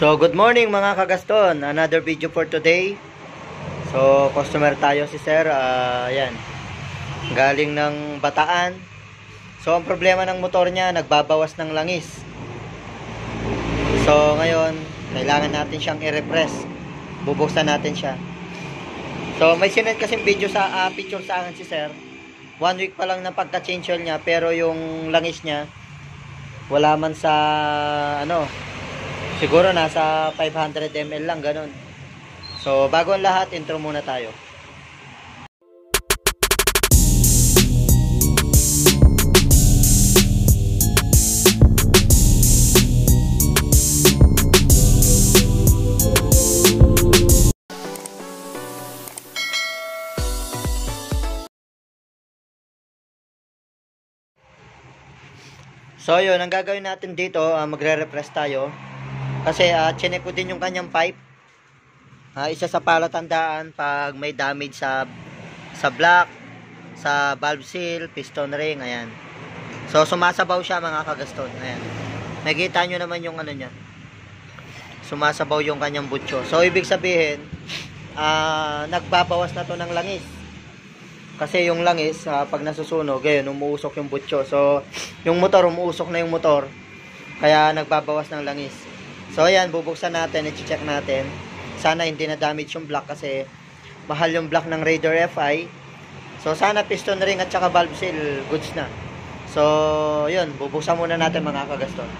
So, good morning mga kagaston. Another video for today. So, customer tayo si Sir. Ayan. Galing ng Bataan. So, ang problema ng motor niya, nagbabawas ng langis. So, ngayon, kailangan natin siyang i-repress. Bubuksan natin siya. So, may sinend kasing video sa picture sa akin si Sir. 1 week pa lang na pagka-change oil niya, pero yung langis niya wala man sa siguro nasa 500 ml lang, ganun. So, bago ang lahat, intro muna tayo. So, yun, ang gagawin natin dito, magre-repress tayo. Kasi, chinek ko din yung kanyang pipe. Isa sa palatandaan pag may damage sa block, sa valve seal, piston ring, ayan. So, sumasabaw siya mga kagaston, ayan. Nakikita nyo naman yung ano niya. Sumasabaw yung kanyang butso. So, ibig sabihin, nagbabawas na to ng langis. Kasi yung langis, pag nasusunog, ayun, umuusok yung butso. So, yung motor, umuusok na yung motor. Kaya nagbabawas ng langis. So, ayan, bubuksan natin, i-check natin. Sana hindi na damage yung block kasi mahal yung block ng Raider FI. So, sana piston ring at saka valve seal, goods na. So, yun, bubuksan muna natin mga kagaston.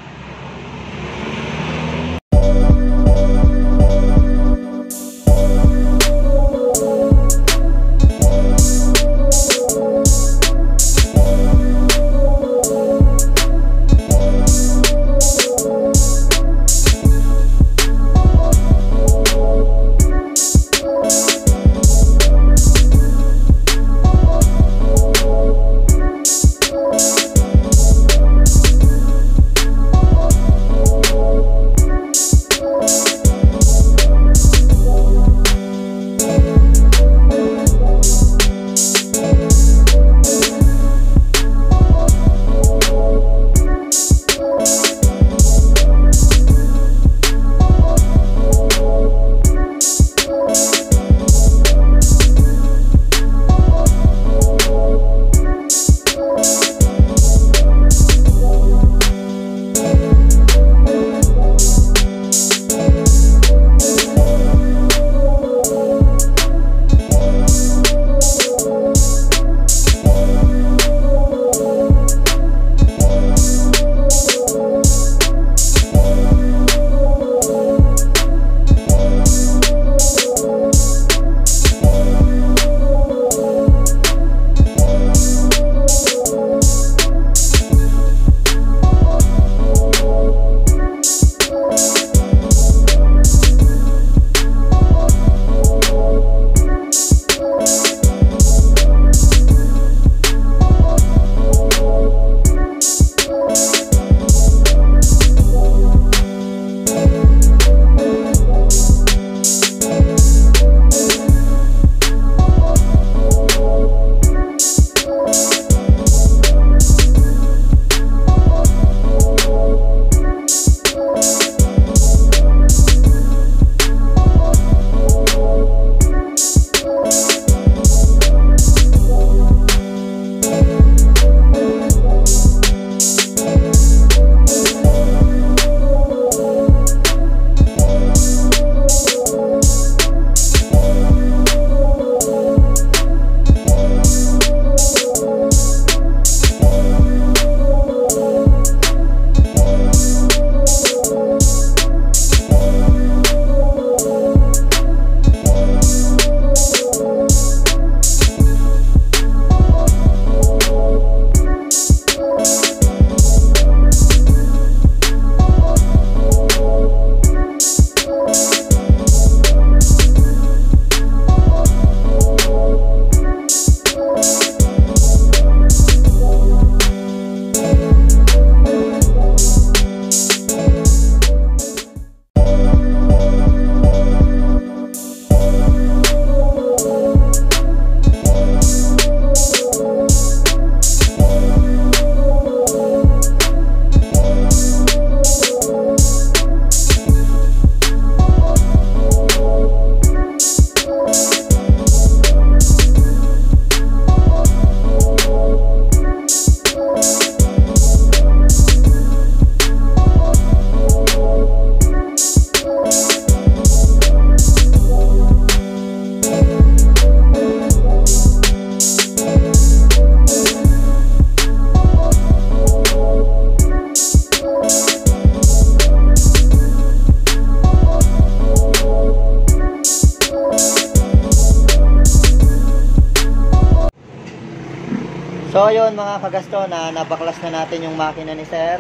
So yun mga kagasto, na nabaklas na natin yung makina ni sir.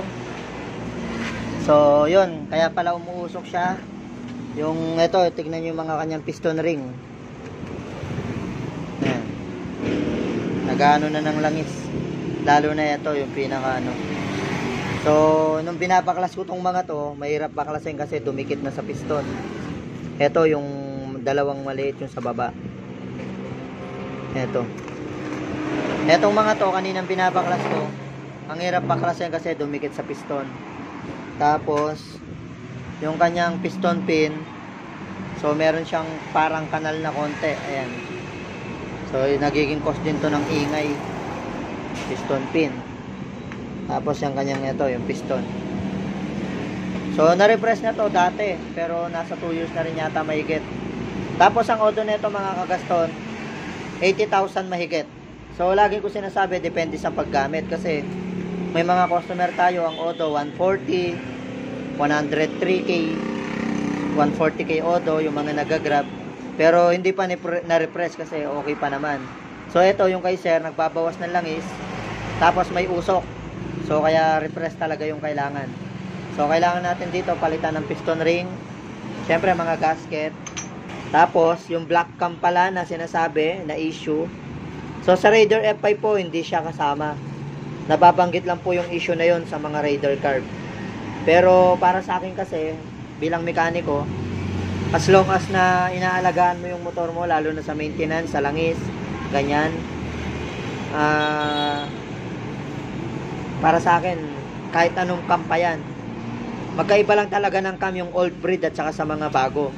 So yun, kaya pala umuusok siya. Yung ito, tignan nyo yung mga kanyang piston ring. Ayan. Nagano na ng langis. Lalo na ito, yung pinaka ano. So nung binabaklas ko tong mga to, mahirap baklasin kasi dumikit na sa piston. Ito yung dalawang maliit yung sa baba. Ito. Etong mga to, kaninang binabaklas ko, ang hirap baklasin kasi dumikit sa piston. Tapos yung kanyang piston pin, so meron siyang parang kanal na konti. Ayan. So nagiging cause din to ng ingay. Piston pin. Tapos yung kanyang ito, yung piston. So na-repress na to dati, pero nasa 2 years na rin yata mahigit. Tapos ang odo nito mga kagaston, 80,000 mahigit. So lagi ko sinasabi, depende sa paggamit kasi may mga customer tayo ang odo 140, 103k, 140k odo, yung mga nagagrab, pero hindi pa na-repress kasi okay pa naman. So ito yung kay sir, nagbabawas ng langis, tapos may usok, so kaya repress talaga yung kailangan. So kailangan natin dito palitan ng piston ring, syempre mga gasket, tapos yung black cam pala na sinasabi na issue. So sa Raider F5 po hindi siya kasama, nababanggit lang po yung issue na yon sa mga Raider carb. Pero para sa akin kasi, bilang mekaniko, as long as na inaalagaan mo yung motor mo, lalo na sa maintenance, sa langis, ganyan, para sa akin, kahit anong cam pa yan, magkaiba lang talaga ng cam yung old breed at saka sa mga bago.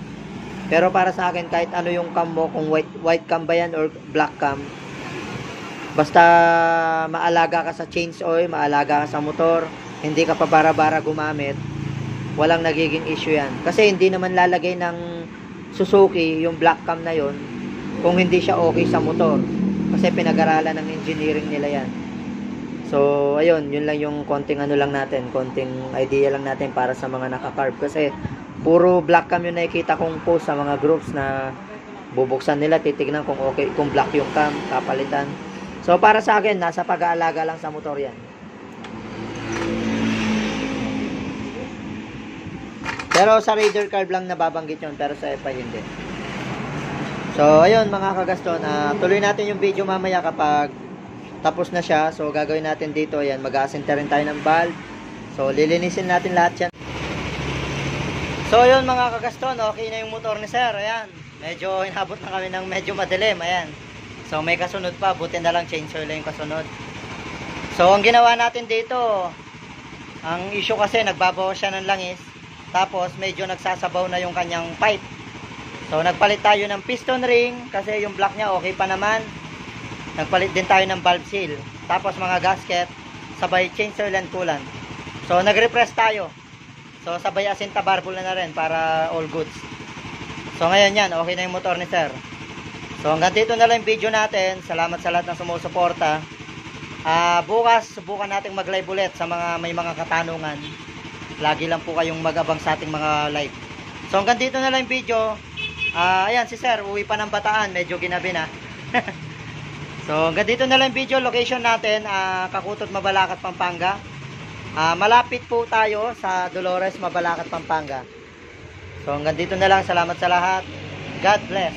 Pero para sa akin, kahit ano yung cam mo, kung white cam ba yan or black cam, basta maalaga ka sa change oil, maalaga ka sa motor, hindi ka pa bara-bara gumamit, walang nagiging issue yan. Kasi hindi naman lalagay ng Suzuki yung black cam na yon kung hindi siya okay sa motor. Kasi pinag-aralan ng engineering nila yan. So, ayun, yun lang yung konting ano lang natin, konting idea lang natin para sa mga naka-carb. Kasi puro black cam yung nakikita kong post sa mga groups na bubuksan nila, titignan kung okay, kung black yung cam, kapalitan. So, para sa akin, nasa pag-aalaga lang sa motor yan. Pero sa Raider carb lang nababanggit yun, pero sa F5 hindi. So, ayun mga kagaston, tuloy natin yung video mamaya kapag tapos na siya. So, gagawin natin dito, ayan, mag-aasinta rin tayo ng valve. So, lilinisin natin lahat yan. So, ayun mga kagaston, okay na yung motor ni sir, ayan. Medyo inabot na kami ng medyo madilim, ayan. So, may kasunod pa, buti na lang change oil lang yung kasunod. So, ang ginawa natin dito, ang issue kasi, nagbabawas siya ng langis. Tapos medyo nagsasabaw na yung kanyang pipe. So nagpalit tayo ng piston ring kasi yung block niya okay pa naman. Nagpalit din tayo ng valve seal. Tapos mga gasket, sabay change oil and coolant. So nag-repress tayo. So sabay asinta barbell na rin para all goods. So ngayon yan, okay na yung motor ni sir. So hanggang dito na lang yung video natin. Salamat sa lahat ng sumusuporta. Bukas subukan nating mag-live ulit sa mga may mga katanungan. Lagi lang po kayong mag-abang sa ating mga live. So hanggang dito na lang yung video. Ayan si sir, uwi pa ng Bataan, medyo ginabi na. So hanggang dito na lang yung video. Location natin, Kakutot, Mabalacat, Pampanga. Malapit po tayo sa Dolores, Mabalacat, Pampanga. So hanggang dito na lang, salamat sa lahat. God bless.